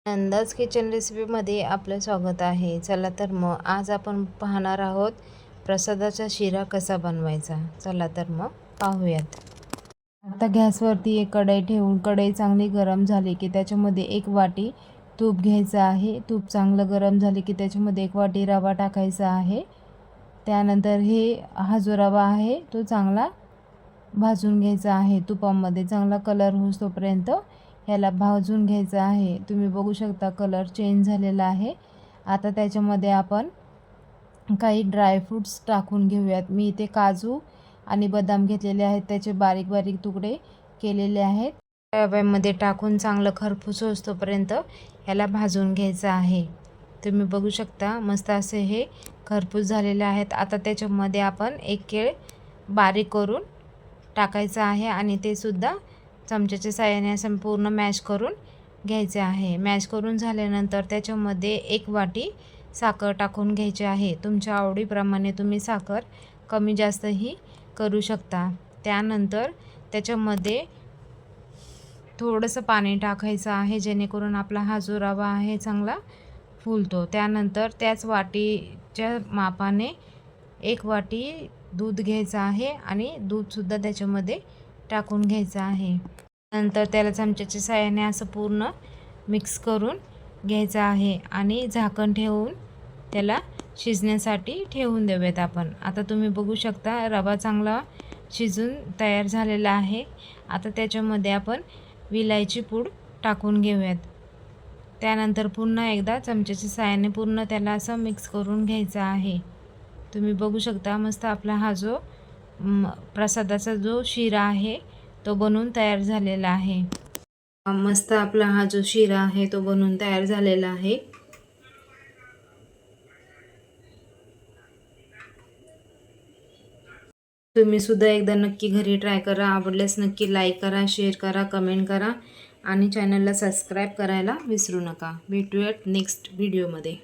अंदाज किचन रेसिपीमध्ये आपलं स्वागत आहे. चला तर मग आज आपण पाहणार आहोत प्रसादाचा शिरा कसा बनवायचा. चला तर मग पाहूयात. आता गॅसवरती एक कढई ठेवून कढई चांगली गरम झाली की त्याच्यामध्ये एक वाटी तूप घ्यायचं आहे. तूप चांगलं गरम झाले की त्याच्यामध्ये एक वाटी रवा टाकायचा आहे. त्यानंतर हा जो रवा आहे तो चांगला भाजून घ्यायचा आहे. तुपामध्ये चांगला कलर होईस्तोपर्यंत ह्याला भाजून घ्यायचं आहे. तुम्ही बघू शकता कलर चेंज झालेला आहे. आता त्याच्यामध्ये आपण काही ड्रायफ्रूट्स टाकून घेऊयात. मी इथे काजू आणि बदाम घेतलेले आहेत, त्याचे बारीक बारीक तुकडे केलेले आहेत. रव्यामध्ये टाकून चांगलं खरपूस होईस्तोपर्यंत ह्याला भाजून घ्यायचं आहे. तुम्ही बघू शकता मस्त असे हे खरपूस झालेले आहेत. आता त्याच्यामध्ये आपण एक केळ बारीक करून टाकायचं आहे आणि ते सुद्धा चमच्याच्या साहाय्याने असं पूर्ण मॅश करून घ्यायचे आहे. मॅश करून झाल्यानंतर त्याच्यामध्ये एक वाटी साखर टाकून घ्यायची आहे. तुमच्या आवडीप्रमाणे तुम्ही साखर कमी जास्तही करू शकता. त्यानंतर त्याच्यामध्ये थोडंसं पाणी टाकायचं आहे जेणेकरून आपला हा जो रवा आहे चांगला फुलतो. त्यानंतर त्याच वाटीच्या मापाने एक वाटी दूध घ्यायचं आहे आणि दूधसुद्धा त्याच्यामध्ये टाकून घ्यायचं आहे. नंतर त्याला चमच्याच्या साहाय्याने असं पूर्ण मिक्स करून घ्यायचं आहे आणि झाकण ठेवून त्याला शिजण्यासाठी ठेवून देऊयात आपण. आता तुम्ही बघू शकता रवा चांगला शिजून तयार झालेला आहे. आता त्याच्यामध्ये आपण विलायची पूड टाकून घेऊयात. त्यानंतर पुन्हा एकदा चमच्याच्या साहाय्याने पूर्ण त्याला असं मिक्स करून घ्यायचं आहे. तुम्ही बघू शकता मस्त आपला हा जो प्रसादाचा जो शिरा आहे तो बनवून तयार झालेला आहे. मस्त आपला हा जो शिरा आहे तो बनवून तयार झालेला आहे. तुम्ही सुद्धा एकदा नक्की घरी ट्राय करा. आवडल्यास नक्की लाईक करा, शेअर करा, कमेंट करा आणि चॅनलला सबस्क्राईब करायला विसरू नका. भेटूयात नेक्स्ट व्हिडिओमध्ये.